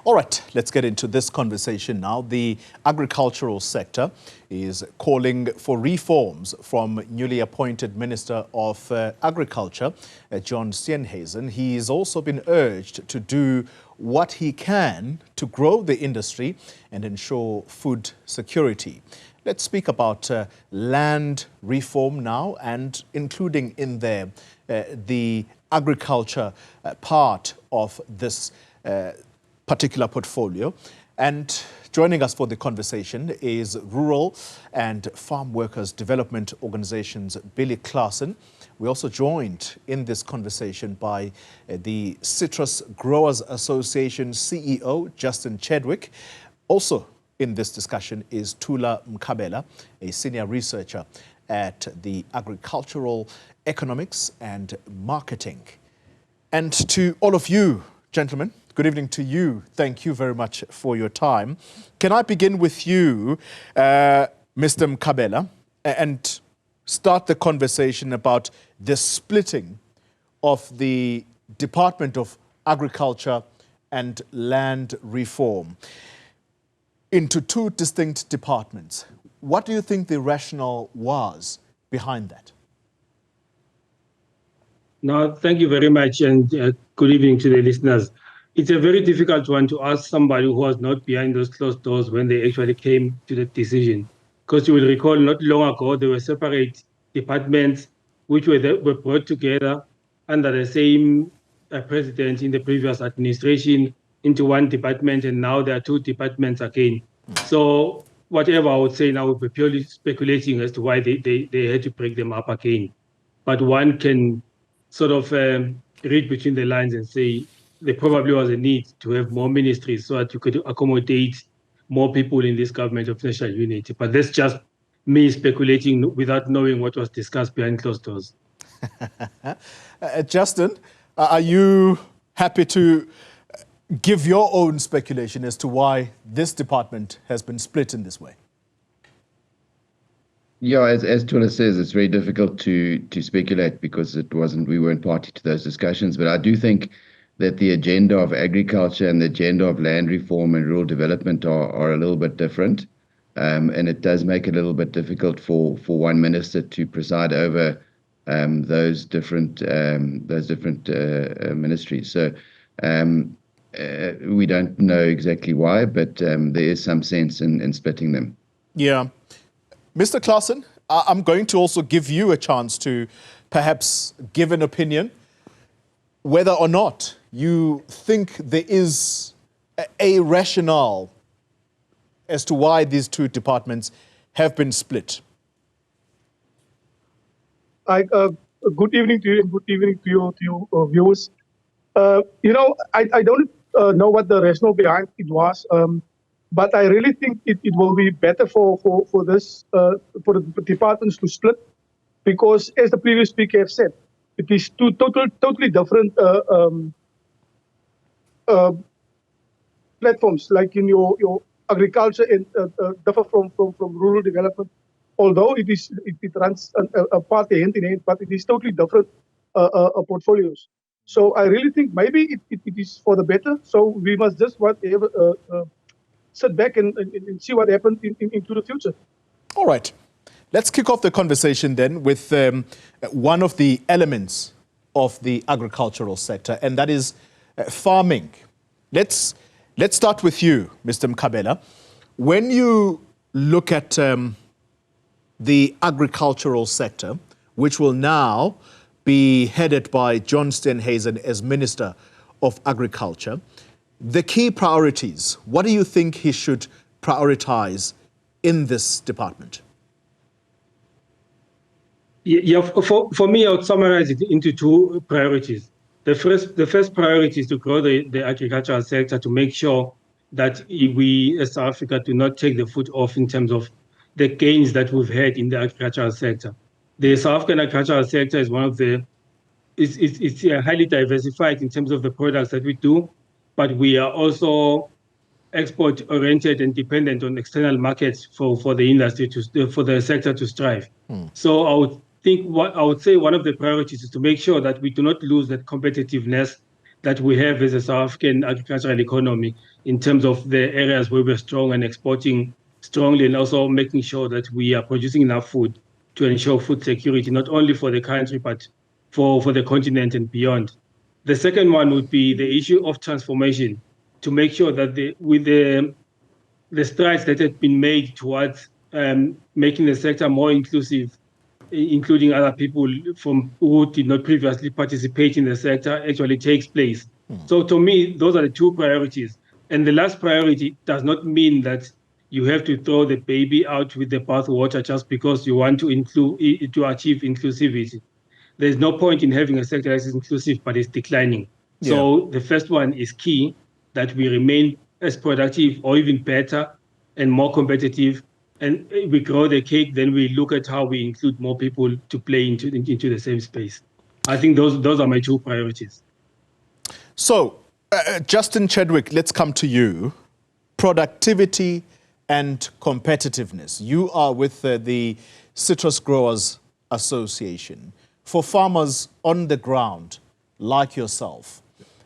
All right, let's get into this conversation now. The agricultural sector is calling for reforms from newly appointed Minister of Agriculture, John Steenhuisen. He's also been urged to do what he can to grow the industry and ensure food security. Let's speak about land reform now, and including in there the agriculture part of this particular portfolio. And joining us for the conversation is Rural and Farm Workers Development Organization's Billy Claasen. We're also joined in this conversation by the Citrus Growers Association CEO, Justin Chadwick. Also in this discussion is Thula Mkhabela, a senior researcher at the Agricultural Economics and Marketing. And to all of you, gentlemen, good evening to you. Thank you very much for your time. Can I begin with you, Mr. Mkhabela, and start the conversation about the splitting of the Department of Agriculture and Land Reform into two distinct departments? What do you think the rationale was behind that? No, thank you very much, and good evening to the listeners. It's a very difficult one to ask somebody who was not behind those closed doors when they actually came to the decision. Because you will recall not long ago, there were separate departments which were brought together under the same president in the previous administration into one department, and now there are two departments again. So whatever I would say now would be purely speculating as to why they had to break them up again. But one can sort of read between the lines and say there probably was a need to have more ministries so that you could accommodate more people in this government of national unity. But that's just me speculating without knowing what was discussed behind closed doors. Justin, are you happy to give your own speculation as to why this department has been split in this way? Yeah, as Thula says, it's very difficult to speculate because we weren't party to those discussions. But I do think that the agenda of agriculture and the agenda of land reform and rural development are a little bit different. And it does make it a little bit difficult for one minister to preside over those different ministries. So we don't know exactly why, but there is some sense in splitting them. Yeah. Mr. Claasen, I'm going to also give you a chance to perhaps give an opinion whether or not you think there is a rationale as to why these two departments have been split. Good evening to you and good evening to your viewers. I don't know what the rationale behind it was, but I really think it will be better for the departments to split, because as the previous speaker have said, it is two totally different platforms. Like in your agriculture and differ from rural development, although it runs a part hand in hand, but it is totally different portfolios. So I really think maybe it is for the better. So we must just sit back and see what happens into the future. All right. Let's kick off the conversation then with one of the elements of the agricultural sector, and that is farming. Let's start with you, Mr. Mkhabela. When you look at the agricultural sector, which will now be headed by John Steenhuisen as Minister of Agriculture, the key priorities, what do you think he should prioritize in this department? Yeah, for me, I would summarize it into two priorities. The first priority is to grow the agricultural sector, to make sure that we as South Africa do not take the foot off in terms of the gains that we've had in the agricultural sector. The South African agricultural sector is one of it's highly diversified in terms of the products that we do, but we are also export-oriented and dependent on external markets for the industry, for the sector to strive. So I would say one of the priorities is to make sure that we do not lose that competitiveness that we have as a South African agricultural economy in terms of the areas where we're strong and exporting strongly, and also making sure that we are producing enough food to ensure food security, not only for the country, but for the continent and beyond. The second one would be the issue of transformation, to make sure that with the strides that have been made towards making the sector more inclusive, including other people from who did not previously participate in the sector, actually takes place. So to me, those are the two priorities. And the last priority does not mean that you have to throw the baby out with the bathwater just because you want to achieve inclusivity. There's no point in having a sector that is inclusive but is declining. Yeah. So the first one is key, that we remain as productive or even better and more competitive. And we grow the cake, then we look at how we include more people to play into the same space. I think those are my two priorities. So, Justin Chadwick, let's come to you. Productivity and competitiveness. You are with the Citrus Growers Association. For farmers on the ground, like yourself,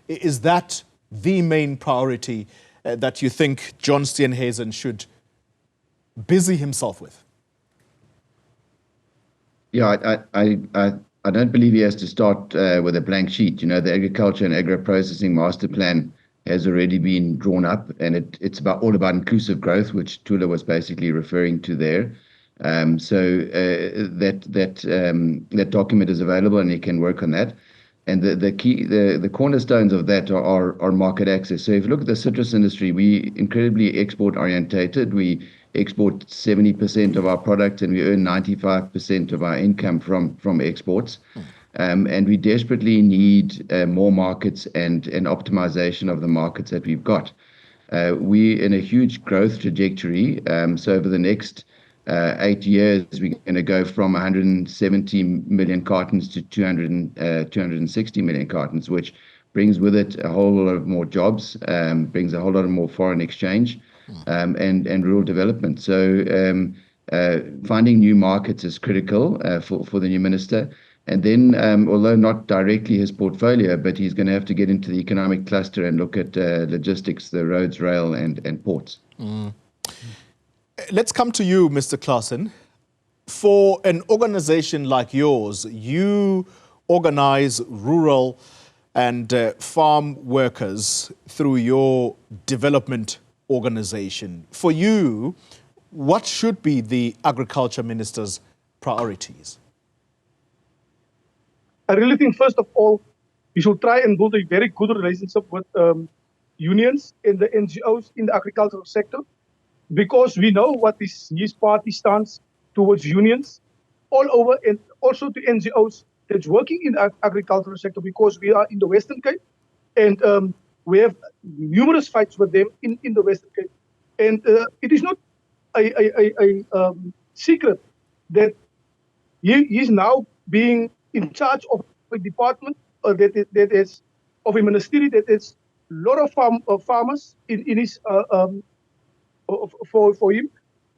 is that the main priority that you think John Steenhuisen should busy himself with? Yeah, I don't believe he has to start with a blank sheet. You know, the Agriculture and Agro-Processing Master Plan has already been drawn up, and it's all about inclusive growth, which Thula was basically referring to there. So that document is available, and you can work on that. And the cornerstones of that are market access. So if you look at the citrus industry, we incredibly export orientated. We export 70% of our product, and we earn 95% of our income from exports. And we desperately need more markets and optimization of the markets that we've got. We're in a huge growth trajectory. So over the next 8 years, we're going to go from 170 million cartons to 260 million cartons, which brings with it a whole lot of more jobs, brings a whole lot of more foreign exchange, and rural development. So finding new markets is critical for the new minister. And then, although not directly his portfolio, but he's going to have to get into the economic cluster and look at logistics, the roads, rail, and ports. Let's come to you, Mr. Claasen. For an organization like yours, you organize rural and farm workers through your development organization. For you, what should be the agriculture minister's priorities? I really think, first of all, we should try and build a very good relationship with unions and the NGOs in the agricultural sector, because we know what his party stands towards unions all over, and also to NGOs that's working in the agricultural sector, because we are in the Western Cape, and we have numerous fights with them in the Western Cape. And it is not a secret that he is now being in charge of a department that is of a ministry that is a lot of farmers in his for him,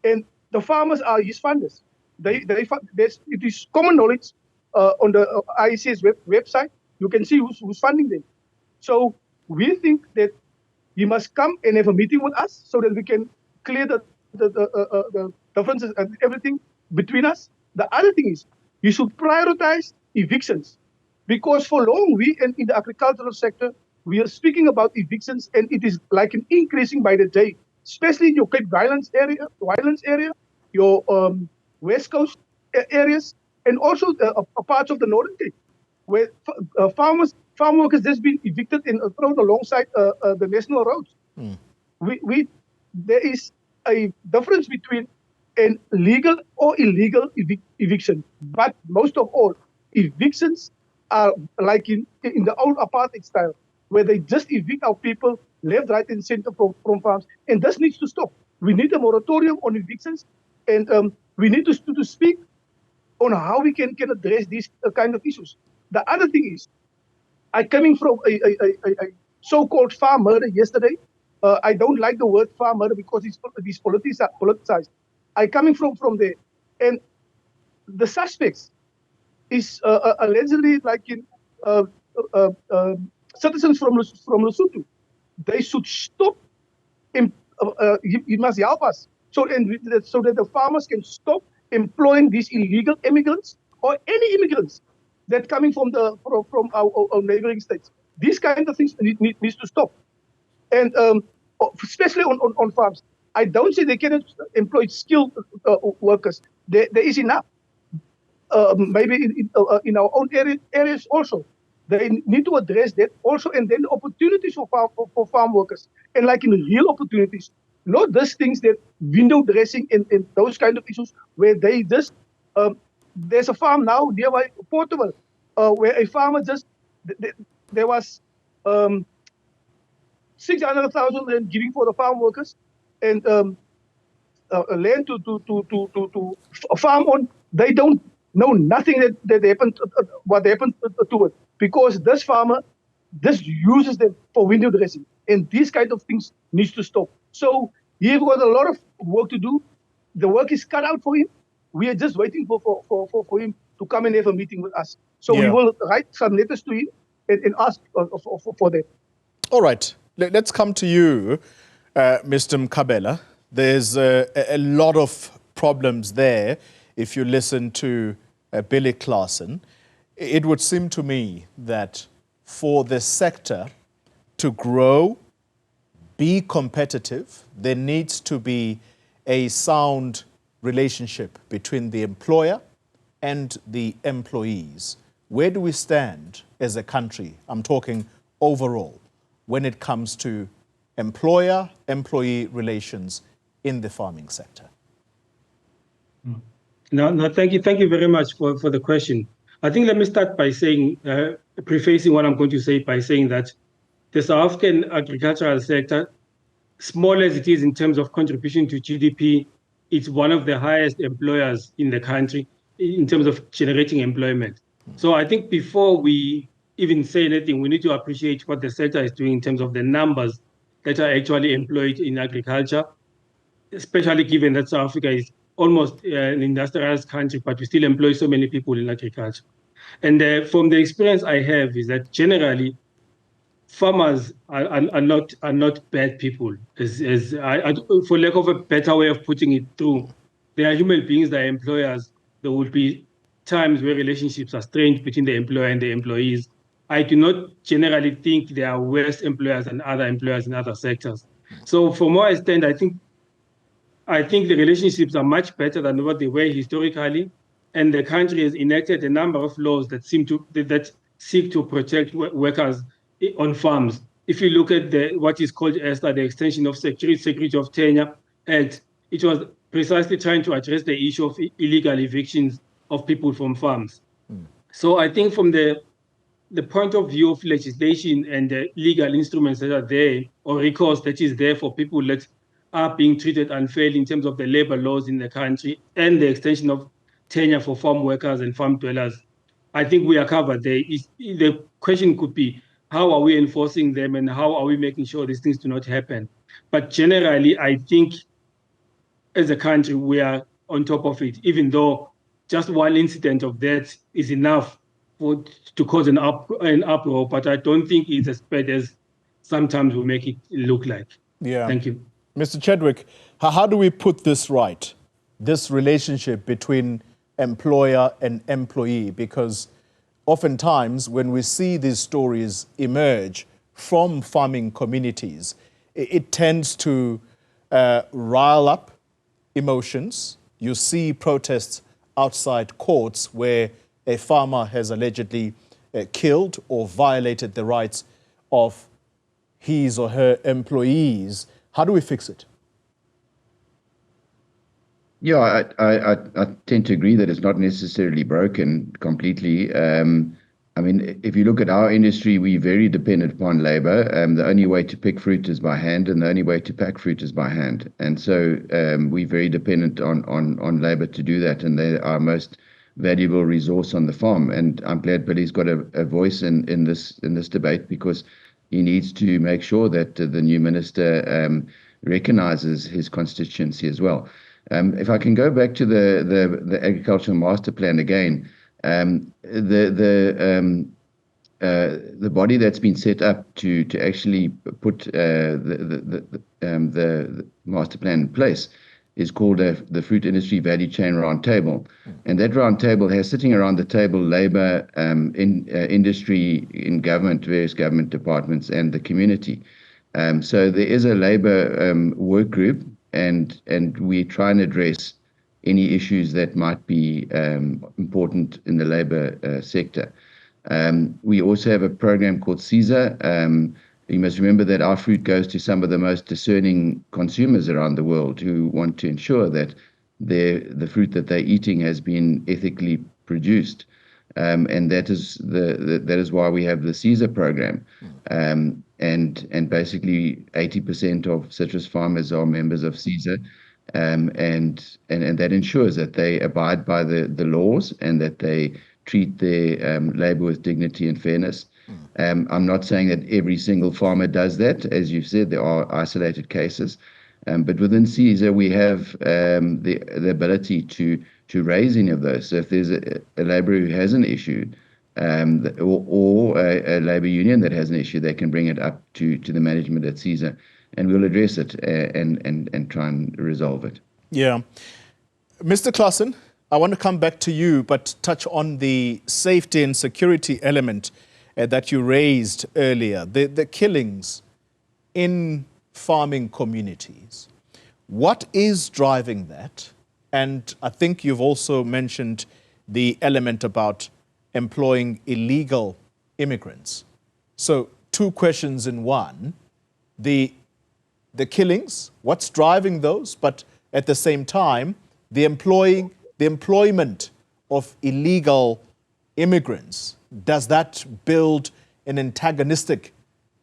and the farmers are his funders. It is common knowledge on the IEC's website. You can see who's funding them. So we think that he must come and have a meeting with us so that we can clear the differences and everything between us. The other thing is, you should prioritize evictions, because for long we in the agricultural sector, we are speaking about evictions, and it is like an increasing by the day, especially in your Cape Violence area, your West Coast areas, and also parts of the Northern Cape, where farm workers just been evicted and thrown alongside the national roads. There is a difference between an legal or illegal eviction, but most of all, evictions are like in the old apartheid style, where they just evict our people left, right, and center from farms, and this needs to stop. We need a moratorium on evictions, and we need to speak on how we can address these kind of issues. The other thing is, I coming from a so-called farm murder yesterday. I don't like the word farm murder because these politics are politicized. I coming from there, and the suspects is allegedly like in citizens from Lesotho, they should stop. You must help us so that the farmers can stop employing these illegal immigrants or any immigrants that coming from our neighboring states. These kind of things needs to stop, and especially on farms. I don't say they cannot employ skilled workers. There is enough. Maybe in our own areas also. They need to address that also, and then the opportunities for farm workers, and like in real opportunities, not those things that window dressing and those kind of issues where they just there's a farm now nearby Portugal where a farmer just there was 600,000 rand giving for the farm workers and land to farm on. They don't know nothing that happened, what happened to it, because this farmer just uses them for window dressing, and these kind of things needs to stop. So he's got a lot of work to do. The work is cut out for him. We are just waiting for him to come and have a meeting with us. So we will write some letters to him and ask for that. All right, let's come to you, Mr. Mkhabela. There's a lot of problems there. If you listen to Billy Claasen, it would seem to me that for the sector to grow, be competitive, there needs to be a sound relationship between the employer and the employees. Where do we stand as a country? I'm talking overall, when it comes to employer-employee relations in the farming sector. No, thank you very much for the question. I think let me start by saying, prefacing what I'm going to say by saying that the South African agricultural sector, small as it is in terms of contribution to GDP, it's one of the highest employers in the country in terms of generating employment. So I think before we even say anything, we need to appreciate what the sector is doing in terms of the numbers that are actually employed in agriculture, especially given that South Africa is almost an industrialized country, but we still employ so many people in agriculture. And from the experience I have is that generally farmers are not bad people. For lack of a better way of putting it through, they are human beings, they are employers. There will be times where relationships are strained between the employer and the employees. I do not generally think they are worse employers than other employers in other sectors. So from where I stand, I think the relationships are much better than what they were historically, and the country has enacted a number of laws that seek to protect workers on farms. If you look at what is called ESTA, the Extension of Security of Tenure Act, it was precisely trying to address the issue of illegal evictions of people from farms. So I think from the point of view of legislation and the legal instruments that are there, or recourse that is there for people that are being treated unfairly in terms of the labor laws in the country and the extension of tenure for farm workers and farm dwellers, I think we are covered there. The question could be, how are we enforcing them and how are we making sure these things do not happen? But generally, I think as a country, we are on top of it, even though just one incident of that is enough to cause an uproar, but I don't think it's as bad as sometimes we make it look like. Yeah. Thank you. Mr. Chadwick, how do we put this right, this relationship between employer and employee? Because oftentimes when we see these stories emerge from farming communities, it tends to rile up emotions. You see protests outside courts where a farmer has allegedly killed or violated the rights of his or her employees. How do we fix it? Yeah, I tend to agree that it's not necessarily broken completely. I mean, if you look at our industry, we're very dependent upon labor. The only way to pick fruit is by hand, and the only way to pack fruit is by hand. And so we're very dependent on labor to do that, and they're our most valuable resource on the farm. And I'm glad Billy's got a voice in this debate, because he needs to make sure that the new minister recognizes his constituency as well. If I can go back to the agricultural master plan again, the body that's been set up to actually put the master plan in place is called the Fruit Industry Value Chain Roundtable. And that roundtable has sitting around the table labor, industry, in government, various government departments, and the community. So there is a labor work group, and we try and address any issues that might be important in the labor sector. We also have a program called CESA. You must remember that our fruit goes to some of the most discerning consumers around the world who want to ensure that the fruit that they're eating has been ethically produced. And that is why we have the CESA program. And basically 80% of citrus farmers are members of CESA. And that ensures that they abide by the laws and that they treat their labor with dignity and fairness. I'm not saying that every single farmer does that. As you've said, there are isolated cases. But within CESA, we have the ability to raise any of those. So if there's a labourer who has an issue, or a labour union that has an issue, they can bring it up to the management at CESA, and we'll address it and try and resolve it. Yeah. Mr. Claasen, I want to come back to you, but touch on the safety and security element that you raised earlier, the killings in farming communities. What is driving that? And I think you've also mentioned the element about employing illegal immigrants. So two questions in one. The killings, what's driving those? But at the same time, the employment of illegal immigrants, does that build an antagonistic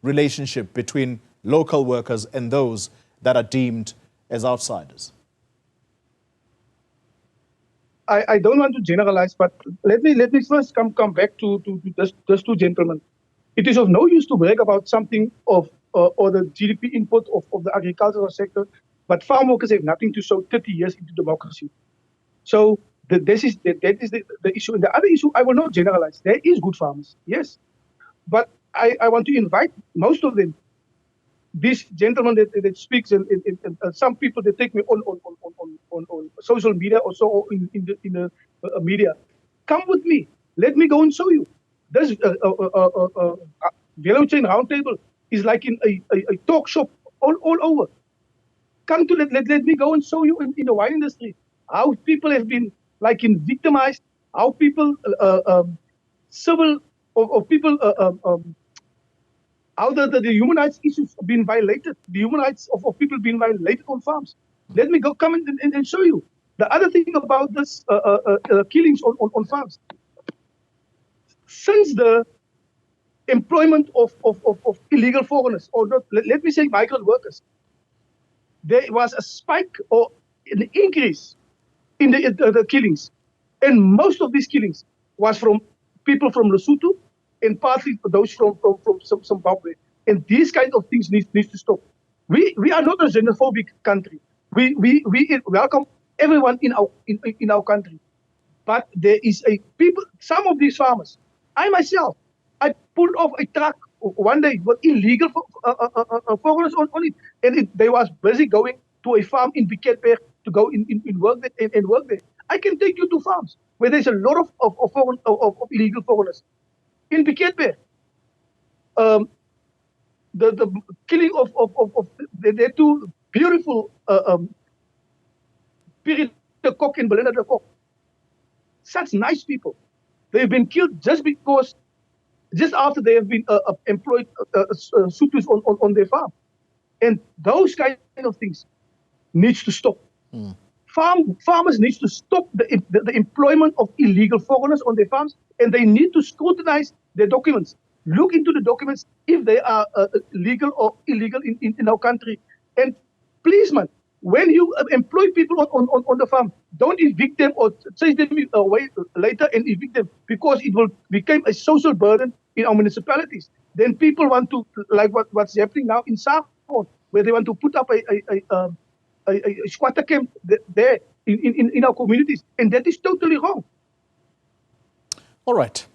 relationship between local workers and those that are deemed as outsiders? I don't want to generalize, but let me first come back to just two gentlemen. It is of no use to brag about something of or the GDP input of the agricultural sector, but farm workers have nothing to show 30 years into democracy. So that is the issue. And the other issue, I will not generalize. There is good farmers, yes, but I want to invite most of them. This gentleman that speaks, and some people that take me on social media or so in the media, come with me. Let me go and show you. This value chain roundtable is like in a talk shop all over. Come to let me go and show you in the wine industry how people have been like in victimized, how people civil or people how the human rights issues have been violated, the human rights of people being violated on farms. Let me go come and show you. The other thing about this killings on farms, since the employment of illegal foreigners, or not, let me say migrant workers, there was a spike or an increase in the killings. And most of these killings was from people from Lesotho and partly those from Zimbabwe. And these kind of things need to stop. We are not a xenophobic country. We welcome everyone in our country. But there is some of these farmers, I myself, I pulled off a truck one day with illegal foreigners on it. And they was busy going to a farm in Piketberg to go in work there and work there. I can take you to farms where there's a lot of illegal foreigners. In Piketberg, the killing of the two beautiful Piri de Kok and Belinda de Kok, such nice people, they've been killed just after they have been employed Sothos on their farm. And those kind of things needs to stop. Farmers need to stop the employment of illegal foreigners on their farms, and they need to scrutinize their documents. Look into the documents if they are legal or illegal in our country. And please, man, when you employ people on the farm, don't evict them or chase them away later and evict them, because it will become a social burden in our municipalities. Then people want to, like what's happening now in Sahon, where they want to put up a squatter camp there in our communities, and that is totally wrong. All right.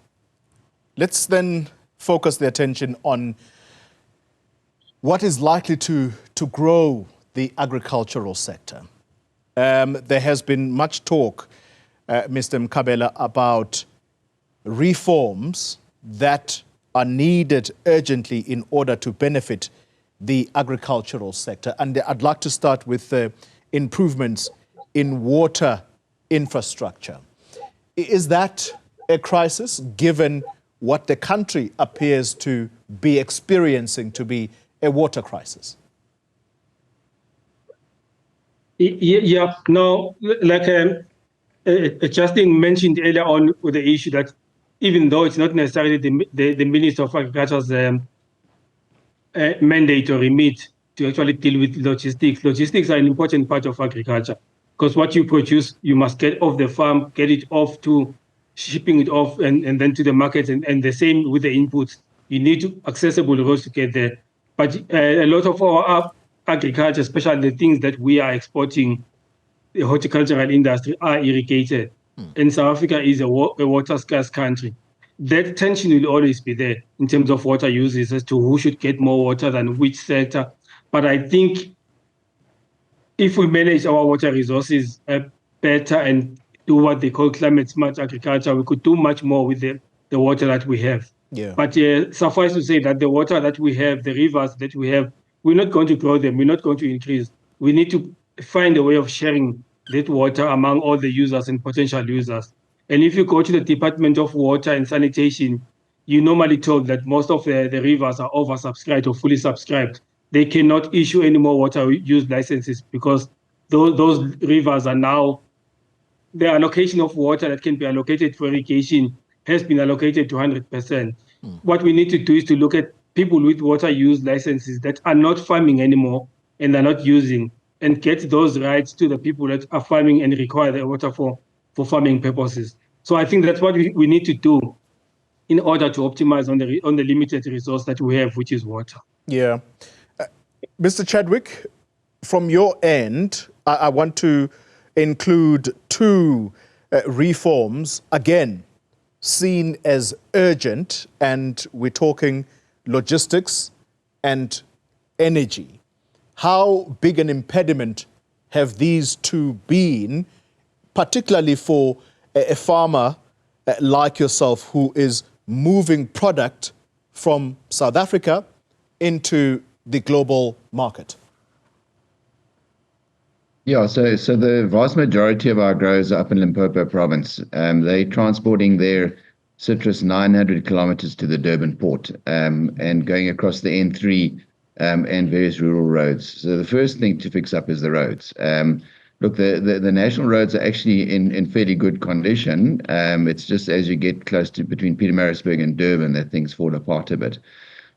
Let's then focus the attention on what is likely to grow the agricultural sector. There has been much talk, Mr. Mkhabela, about reforms that are needed urgently in order to benefit the agricultural sector. And I'd like to start with improvements in water infrastructure. Is that a crisis, given what the country appears to be experiencing to be a water crisis? Yeah, no, like Justin mentioned earlier on with the issue that even though it's not necessarily the Minister of Agriculture's mandate or remit to actually deal with logistics, logistics are an important part of agriculture, because what you produce, you must get off the farm, get it off to shipping it off and then to the market, and the same with the inputs. You need accessible roads to get there. But a lot of our agriculture, especially the things that we are exporting, the horticultural industry, are irrigated. And South Africa is a water scarce country. That tension will always be there in terms of water uses as to who should get more water than which sector. But I think if we manage our water resources better and do what they call climate smart agriculture, we could do much more with the water that we have. Yeah. But suffice to say that the water that we have, the rivers that we have, we're not going to grow them. We're not going to increase. We need to find a way of sharing that water among all the users and potential users. And if you go to the Department of Water and Sanitation, you're normally told that most of the rivers are oversubscribed or fully subscribed. They cannot issue any more water use licenses because those rivers are now, the allocation of water that can be allocated for irrigation has been allocated to 100%. What we need to do is to look at people with water use licenses that are not farming anymore and are not using, and get those rights to the people that are farming and require the water for farming purposes. So I think that's what we need to do in order to optimize on the limited resource that we have, which is water. Yeah. Mr. Chadwick, from your end, I want to include two reforms, again, seen as urgent, and we're talking logistics and energy. How big an impediment have these two been, particularly for a farmer like yourself who is moving product from South Africa into the global market? Yeah, so the vast majority of our growers are up in Limpopo province. They're transporting their citrus 900 kilometers to the Durban port and going across the N3 and various rural roads. So the first thing to fix up is the roads. Look, the national roads are actually in fairly good condition. It's just as you get close to between Pietermaritzburg and Durban that things fall apart a bit.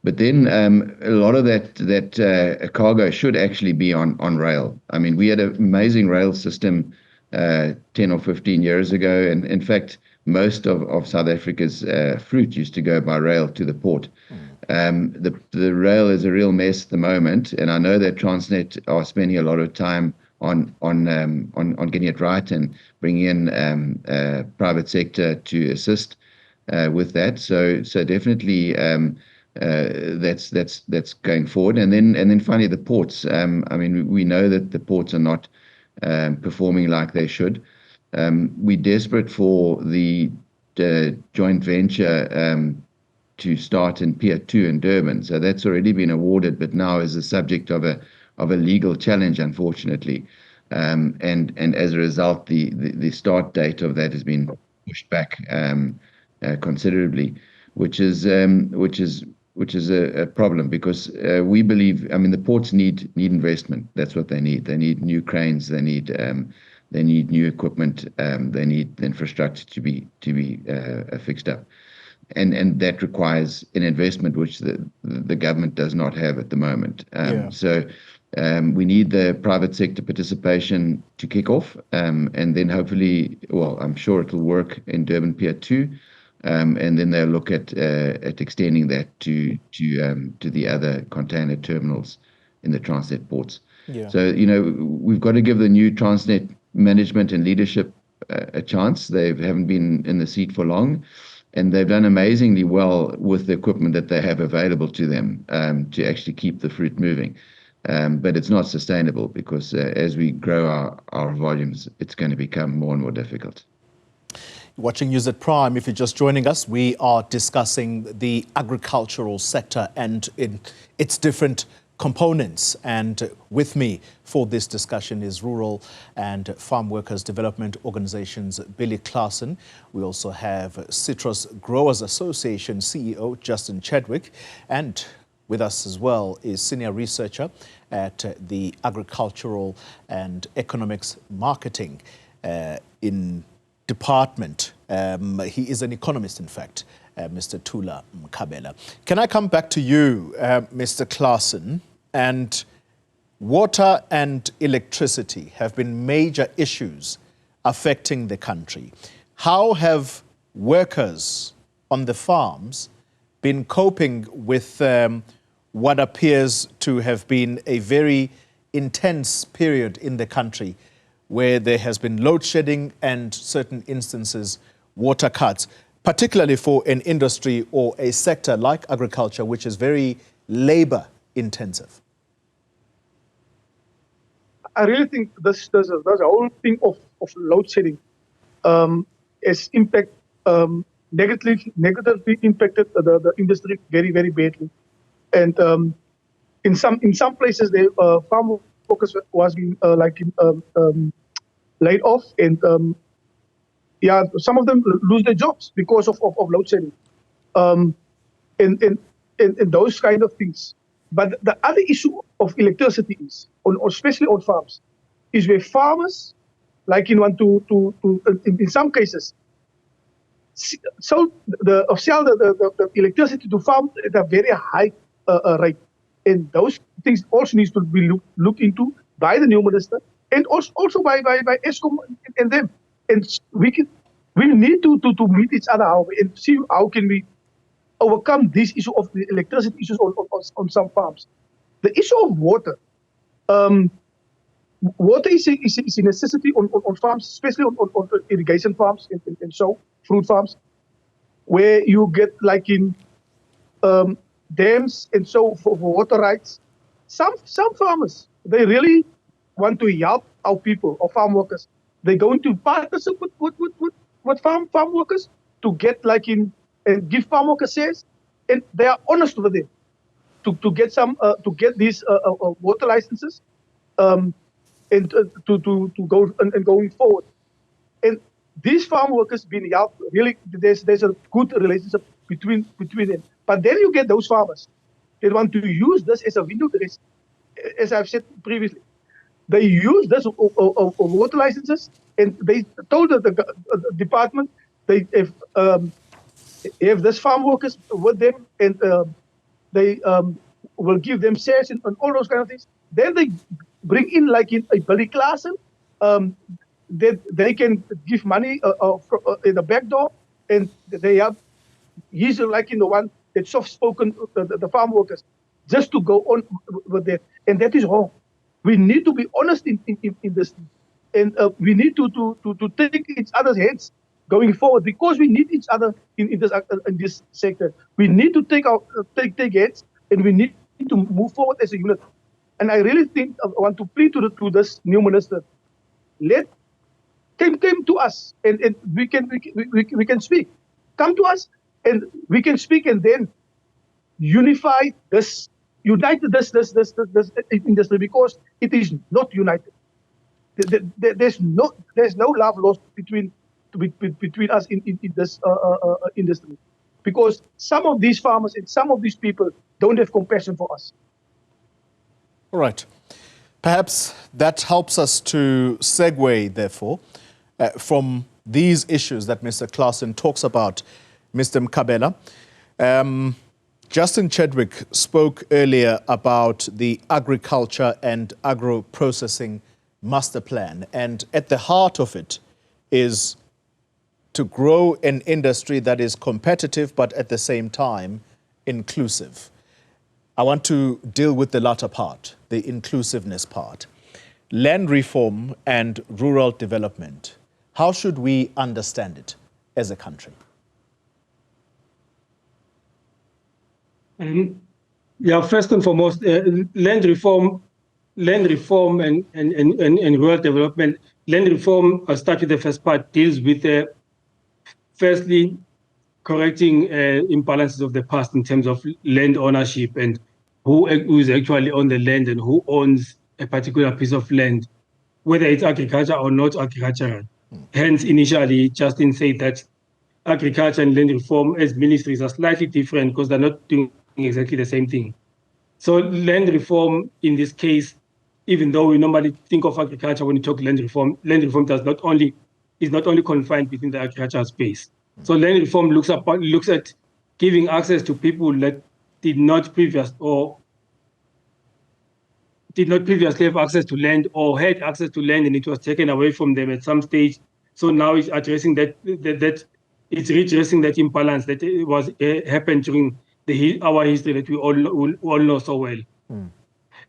But then a lot of that cargo should actually be on rail. I mean, we had an amazing rail system 10 or 15 years ago. And in fact, most of South Africa's fruit used to go by rail to the port. The rail is a real mess at the moment. And I know that Transnet are spending a lot of time on getting it right and bringing in private sector to assist with that. So definitely that's going forward. And then finally the ports. I mean, we know that the ports are not performing like they should. We're desperate for the joint venture to start in Pier 2 in Durban. So that's already been awarded, but now is the subject of a legal challenge, unfortunately. And as a result, the start date of that has been pushed back considerably, which is a problem, because we believe, I mean, the ports need investment. That's what they need. They need new cranes. They need new equipment. They need infrastructure to be fixed up, and that requires an investment which the government does not have at the moment. So we need the private sector participation to kick off, and then hopefully, well, I'm sure it will work in Durban Pier 2. And then they'll look at extending that to the other container terminals in the Transnet ports. Yeah. So, we've got to give the new Transnet management and leadership a chance. They haven't been in the seat for long. And they've done amazingly well with the equipment that they have available to them to actually keep the fruit moving. But it's not sustainable because as we grow our volumes, it's going to become more and more difficult. Watching News at Prime, if you're just joining us, we are discussing the agricultural sector and its different components. And with me for this discussion is Rural and Farm Workers Development Organization's Billy Claasen. We also have Citrus Growers Association CEO Justin Chadwick, and with us as well is senior researcher at the Agricultural and Economics Marketing in department. He is an economist, in fact, Mr. Thula Mkhabela. Can I come back to you, Mr. Claasen? And water and electricity have been major issues affecting the country. How have workers on the farms been coping with what appears to have been a very intense period in the country where there has been load shedding and certain instances water cuts, particularly for an industry or a sector like agriculture, which is very labor intensive? I really think this whole thing of load shedding has negatively impacted the industry very, very badly. And in some places, the farm workers was being laid off, and some of them lose their jobs because of load shedding, and those kind of things. But the other issue of electricity is, especially on farms, is where farmers, like in some cases, sell the electricity to farm at a very high rate, and those things also needs to be looked into by the new minister and also by Eskom and them. And we need to meet each other and see how can we overcome this issue of the electricity issues on some farms. The issue of water. Water is a necessity on farms, especially on irrigation farms and so fruit farms, where you get like in dams and so for water rights. Some farmers, they really want to help our people, our farm workers. They go into partnership with farm workers to get like in and give farm workers shares, and they are honest with them to get these water licenses and to go and going forward. And these farm workers being helped, really there's a good relationship between them. But then you get those farmers that want to use this as a window dressing, as I've said previously. They use this water licenses, and they told the department they have this farm workers with them, and they will give them shares and all those kind of things. Then they bring in like in a Billy Claasen, that they can give money in the back door, and they have, he's like in the one that soft-spoken the farm workers, just to go on with that, and that is wrong. We need to be honest in this, and we need to take each other's hands going forward, because we need each other in this sector. We need to take hands, and we need to move forward as a unit. And I really think I want to plead to this new minister, came to us, and we can speak. Come to us, and we can speak, and then unite this industry, because it is not united. There's no love lost between us in this industry, because some of these farmers and some of these people don't have compassion for us. All right. Perhaps that helps us to segue, therefore, from these issues that Mr. Claasen talks about, Mr. Mkhabela. Justin Chadwick spoke earlier about the agriculture and agro-processing master plan, and at the heart of it is to grow an industry that is competitive but at the same time inclusive. I want to deal with the latter part, the inclusiveness part. Land reform and rural development. How should we understand it as a country? Yeah, first and foremost, land reform and rural development. Land reform, I'll start with the first part, deals with firstly correcting imbalances of the past in terms of land ownership and who is actually on the land and who owns a particular piece of land, whether it's agriculture or not agricultural. Hence, initially, Justin said that agriculture and land reform as ministries are slightly different because they're not doing exactly the same thing. So land reform in this case, even though we normally think of agriculture when we talk land reform is not only confined within the agricultural space. So land reform looks at giving access to people that did not previously have access to land or had access to land and it was taken away from them at some stage. So now it's addressing that it's redressing that imbalance that was happened during our history that we all know so well.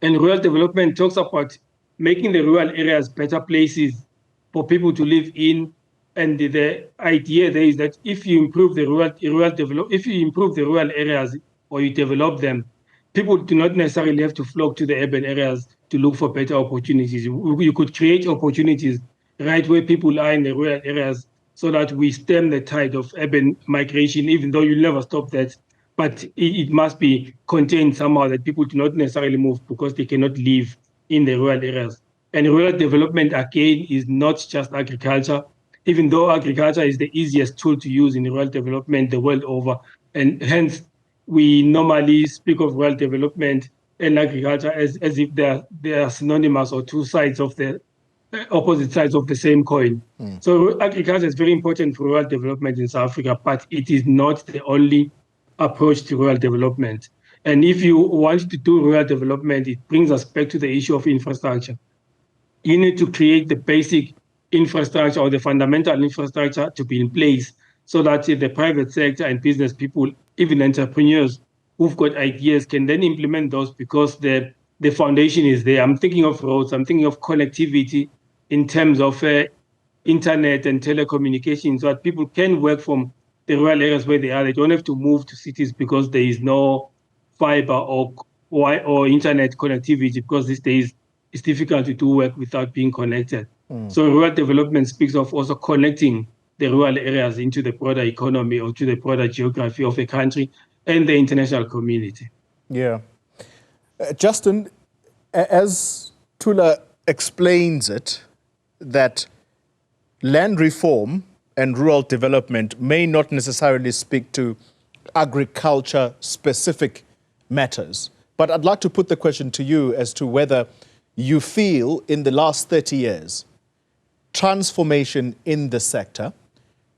And rural development talks about making the rural areas better places for people to live in. And the idea there is that if you improve the rural areas or you develop them, people do not necessarily have to flock to the urban areas to look for better opportunities. You could create opportunities right where people are in the rural areas so that we stem the tide of urban migration, even though you'll never stop that. But it must be contained somehow that people do not necessarily move because they cannot live in the rural areas. And rural development, again, is not just agriculture, even though agriculture is the easiest tool to use in rural development the world over. And hence, we normally speak of rural development and agriculture as if they are synonymous or two sides of the opposite sides of the same coin. So agriculture is very important for rural development in South Africa, but it is not the only approach to rural development. And if you want to do rural development, it brings us back to the issue of infrastructure. You need to create the basic infrastructure or the fundamental infrastructure to be in place so that the private sector and business people, even entrepreneurs who've got ideas, can then implement those because the foundation is there. I'm thinking of roads, I'm thinking of connectivity in terms of internet and telecommunications so that people can work from the rural areas where they are. They don't have to move to cities because there is no fiber or internet connectivity, because these days it's difficult to do work without being connected. So rural development speaks of also connecting the rural areas into the broader economy or to the broader geography of a country and the international community. Yeah. Justin, as Thula explains it, that land reform and rural development may not necessarily speak to agriculture-specific matters. But I'd like to put the question to you as to whether you feel in the last 30 years, transformation in the sector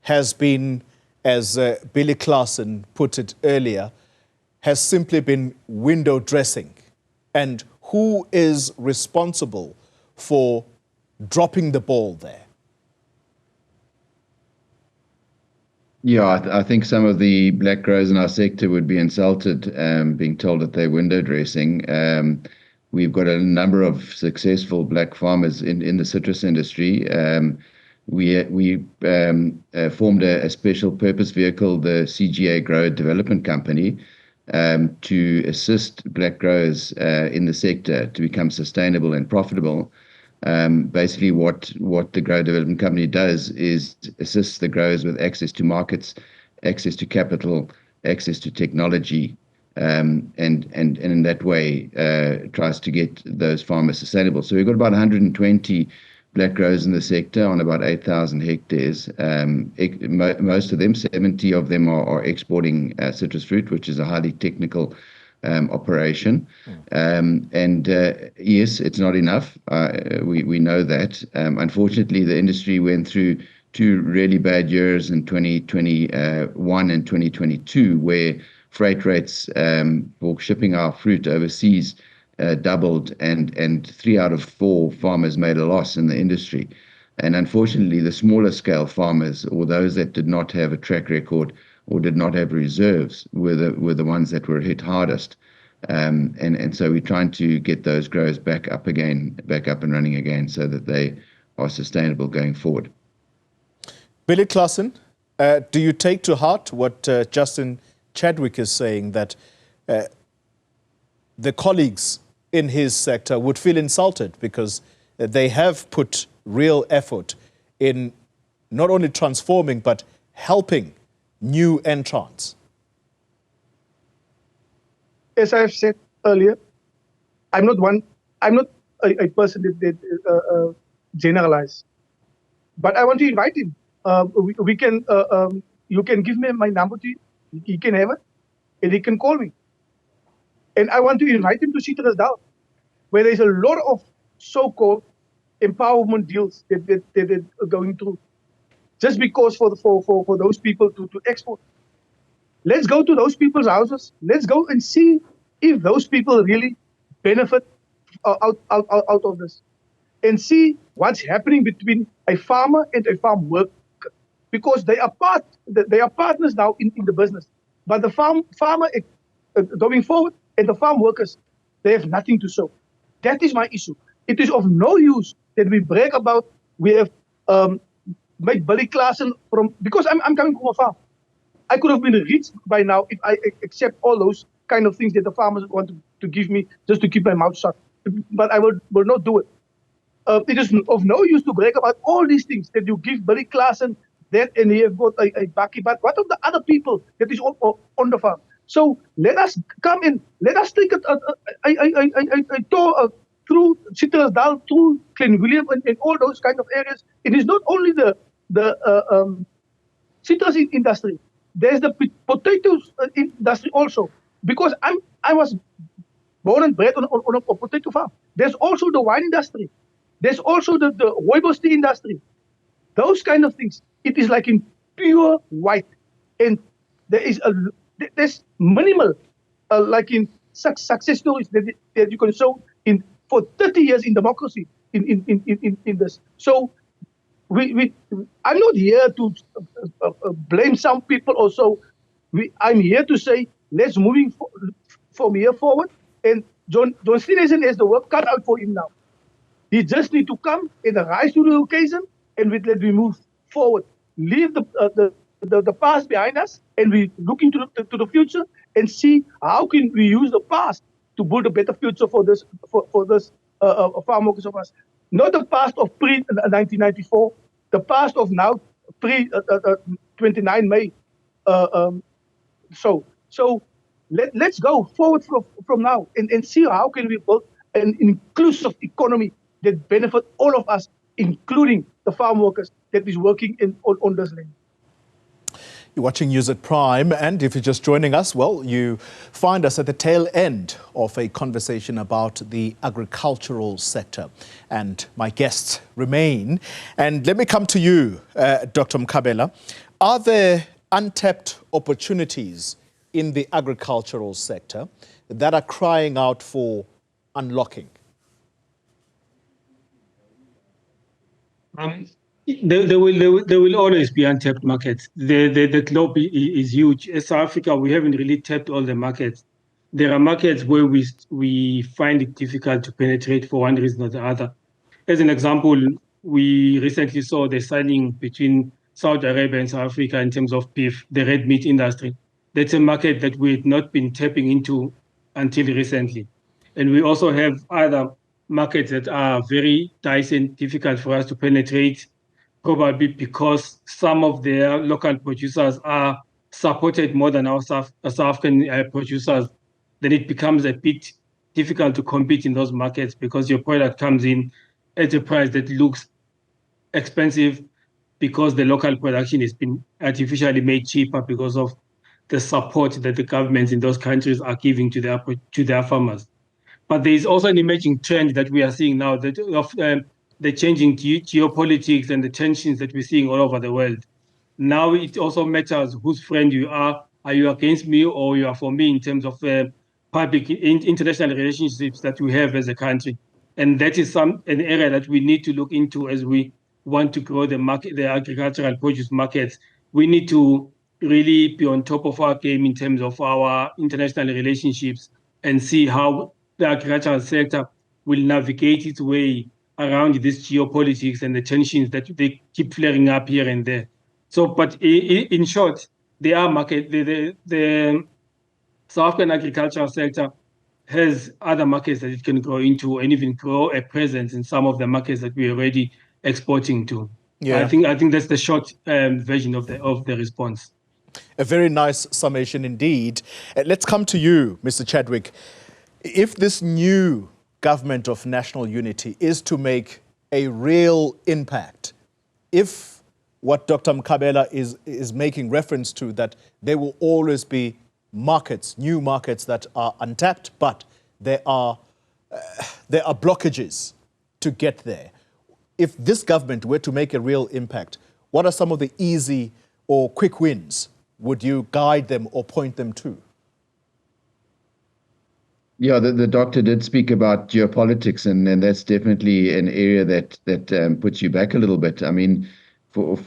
has been, as Billy Claasen put it earlier, has simply been window dressing. And who is responsible for dropping the ball there? Yeah, I think some of the black growers in our sector would be insulted being told that they're window dressing. We've got a number of successful black farmers in the citrus industry. We formed a special purpose vehicle, the CGA Grower Development Company, to assist black growers in the sector to become sustainable and profitable. Basically, what the Grower Development Company does is assists the growers with access to markets, access to capital, access to technology, and in that way tries to get those farmers sustainable. So we've got about 120 black growers in the sector on about 8,000 hectares. Most of them, 70 of them are exporting citrus fruit, which is a highly technical operation. Yes, it's not enough. We know that. Unfortunately, the industry went through two really bad years in 2021 and 2022, where freight rates for shipping our fruit overseas doubled, and 3 out of 4 farmers made a loss in the industry. And unfortunately, the smaller scale farmers, or those that did not have a track record or did not have reserves, were the ones that were hit hardest. And so we're trying to get those growers back up and running again, so that they are sustainable going forward. Billy Claasen, do you take to heart what Justin Chadwick is saying, that the colleagues in his sector would feel insulted because they have put real effort in not only transforming but helping new entrants? As I have said earlier, I'm not a person that generalize, but I want to invite him. We can, you can give me my number to him. He can have it, and he can call me. And I want to invite him to sit us down, where there's a lot of so-called empowerment deals that are going through, just because for those people to export. Let's go to those people's houses. Let's go and see if those people really benefit out of this, and see what's happening between a farmer and a farm worker, because they are partners now in the business. But the farmer going forward and the farm workers, they have nothing to show. That is my issue. It is of no use that we brag about we have made Billy Claasen from, because I'm coming from a farm. I could have been rich by now if I accept all those kind of things that the farmers want to give me just to keep my mouth shut. But I will not do it. It is of no use to brag about all these things that you give Billy Claasen that, and he have got a bucky. But what of the other people that is on the farm? So let us come in. Let us take a tour through Citrusdal, through Klein Willem, and all those kind of areas. It is not only the citrus industry. There's the potatoes industry also, because I was born and bred on a potato farm. There's also the wine industry. There's also the rooibos tea industry. Those kind of things. It is like in pure white, and there's minimal like in success stories that you can show in for 30 years in democracy in this. So I'm not here to blame some people or so. I'm here to say, let's moving from here forward. And John Steenhuisen has the work cut out for him now. He just need to come and rise to the occasion, and let me move forward. Leave the past behind us, and we look into the future and see how can we use the past to build a better future for this farm workers of us. Not the past of pre-1994, the past of now pre-29 May. So let's go forward from now and see how can we build an inclusive economy that benefit all of us, including the farm workers that is working on this land. You're watching News at Prime, and if you're just joining us, well, you find us at the tail end of a conversation about the agricultural sector. And my guests remain. And let me come to you, Dr. Mkhabela. Are there untapped opportunities in the agricultural sector that are crying out for unlocking? There will always be untapped markets. The globe is huge. In South Africa, we haven't really tapped all the markets. There are markets where we find it difficult to penetrate for one reason or the other. As an example, we recently saw the signing between Saudi Arabia and South Africa in terms of beef, the red meat industry. That's a market that we had not been tapping into until recently. And we also have other markets that are very dicey and difficult for us to penetrate, probably because some of their local producers are supported more than our South African producers. Then it becomes a bit difficult to compete in those markets because your product comes in at a price that looks expensive because the local production has been artificially made cheaper because of the support that the governments in those countries are giving to their farmers. But there is also an emerging trend that we are seeing now that of the changing geopolitics and the tensions that we're seeing all over the world. Now it also matters whose friend you are. Are you against me or you are for me in terms of public international relationships that we have as a country? And that is an area that we need to look into as we want to grow the market, the agricultural produce markets. We need to really be on top of our game in terms of our international relationships and see how the agricultural sector will navigate its way around this geopolitics and the tensions that they keep flaring up here and there. So, but in short, there are the South African agricultural sector has other markets that it can grow into, and even grow a presence in some of the markets that we're already exporting to. Yeah. I think that's the short version of the response. A very nice summation indeed. Let's come to you, Mr. Chadwick. If this new government of national unity is to make a real impact, if what Dr. Mkhabela is making reference to, that there will always be markets, new markets that are untapped, but there are blockages to get there. If this government were to make a real impact, what are some of the easy or quick wins would you guide them or point them to? Yeah, the doctor did speak about geopolitics, and that's definitely an area that puts you back a little bit. I mean, for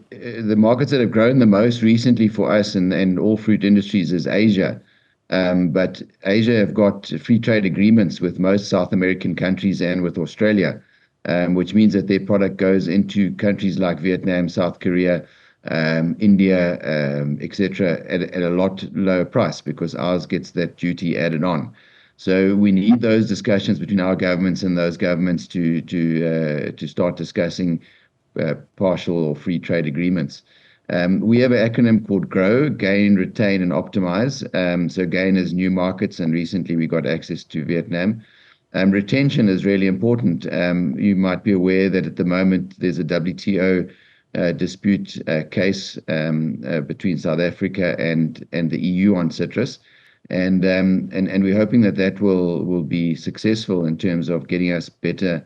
the markets that have grown the most recently for us and all fruit industries is Asia. But Asia have got free trade agreements with most South American countries and with Australia, which means that their product goes into countries like Vietnam, South Korea, India, etc., at a lot lower price, because ours gets that duty added on. So we need those discussions between our governments and those governments to start discussing partial or free trade agreements. We have an acronym called GROW: Gain, Retain, and Optimize. So gain is new markets, and recently we got access to Vietnam. Retention is really important. You might be aware that at the moment there's a WTO dispute case between South Africa and the EU on citrus, and we're hoping that will be successful in terms of getting us better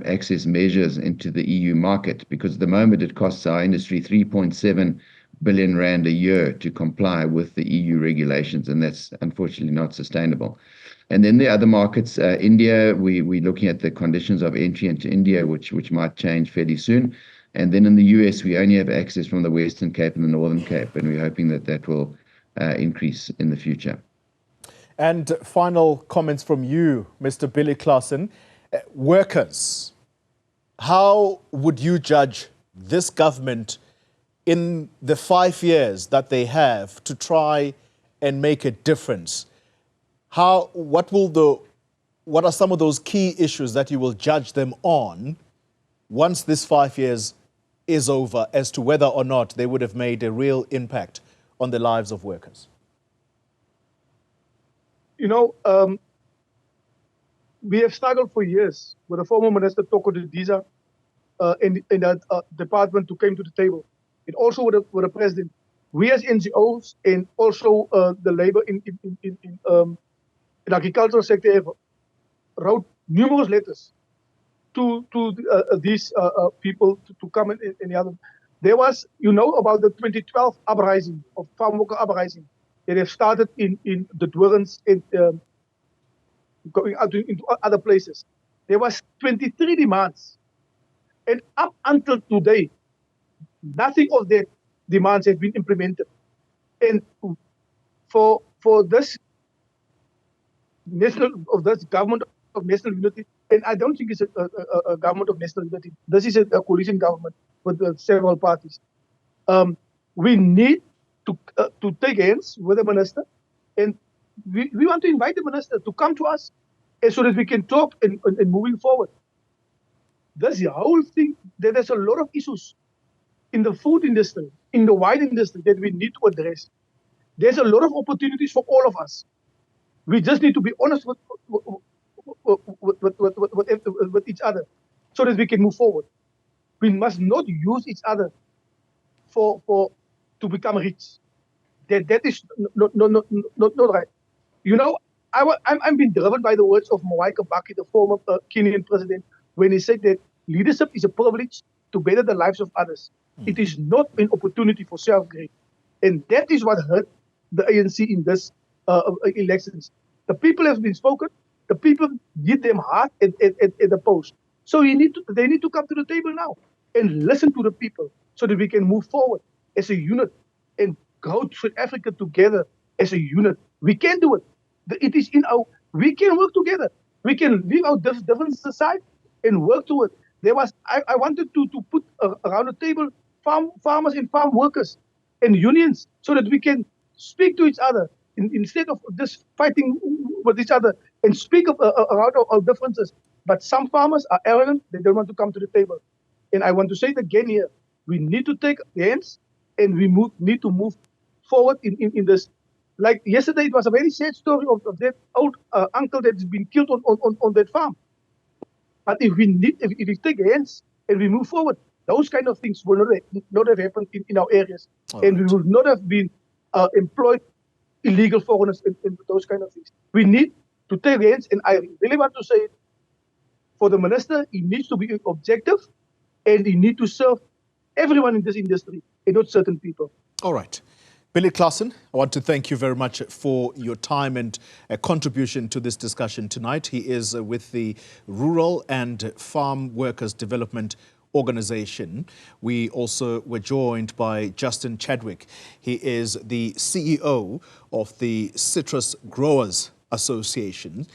access measures into the EU market, because at the moment it costs our industry 3.7 billion rand a year to comply with the EU regulations, and that's unfortunately not sustainable. And then the other markets, India, we're looking at the conditions of entry into India, which might change fairly soon. And then in the US, we only have access from the Western Cape and the Northern Cape, and we're hoping that will increase in the future. And final comments from you, Mr. Billy Claasen. Workers, how would you judge this government in the 5 years that they have to try and make a difference? What are some of those key issues that you will judge them on once this 5 years is over, as to whether or not they would have made a real impact on the lives of workers? You know, we have struggled for years with the former Minister Toko Didiza in that department to come to the table. And also with the president. We as NGOs and also the labor in the agricultural sector have wrote numerous letters to these people to come in the other. There was, about the 2012 uprising of farm worker uprising that have started in the Dwurens and going out into other places. There was 23 demands, and up until today, nothing of their demands have been implemented. And for this government of national unity, and I don't think it's a government of national unity. This is a coalition government with several parties. We need to take hands with the minister, and we want to invite the minister to come to us, and so that we can talk and moving forward. That's the whole thing. There's a lot of issues in the food industry, in the wine industry, that we need to address. There's a lot of opportunities for all of us. We just need to be honest with each other, so that we can move forward. We must not use each other to become rich. That is not right. I'm being driven by the words of Mwai Kibaki, the former Kenyan president, when he said that leadership is a privilege to better the lives of others. It is not an opportunity for self-gain. And that is what hurt the ANC in this elections. The people have been spoken. The people did them hard at the post. So they need to come to the table now and listen to the people, so that we can move forward as a unit and grow South Africa together as a unit. We can do it. It is we can work together. We can leave our differences aside and work to it. I wanted to put around the table farmers and farm workers and unions, so that we can speak to each other instead of just fighting with each other and speak about our differences. But some farmers are arrogant; they don't want to come to the table. And I want to say it again here: we need to take hands, and we need to move forward in this. Like yesterday, it was a very sad story of that old uncle that's been killed on that farm. But if we take hands and we move forward, those kind of things will not have happened in our areas. And we would not have been employed illegal foreigners and those kind of things. We need to take hands, and I really want to say it, for the minister, he needs to be objective, and he needs to serve everyone in this industry and not certain people. All right. Billy Claasen, I want to thank you very much for your time and contribution to this discussion tonight. He is with the Rural and Farm Workers Development Organization. We also were joined by Justin Chadwick. He is the CEO of the Citrus Growers Association.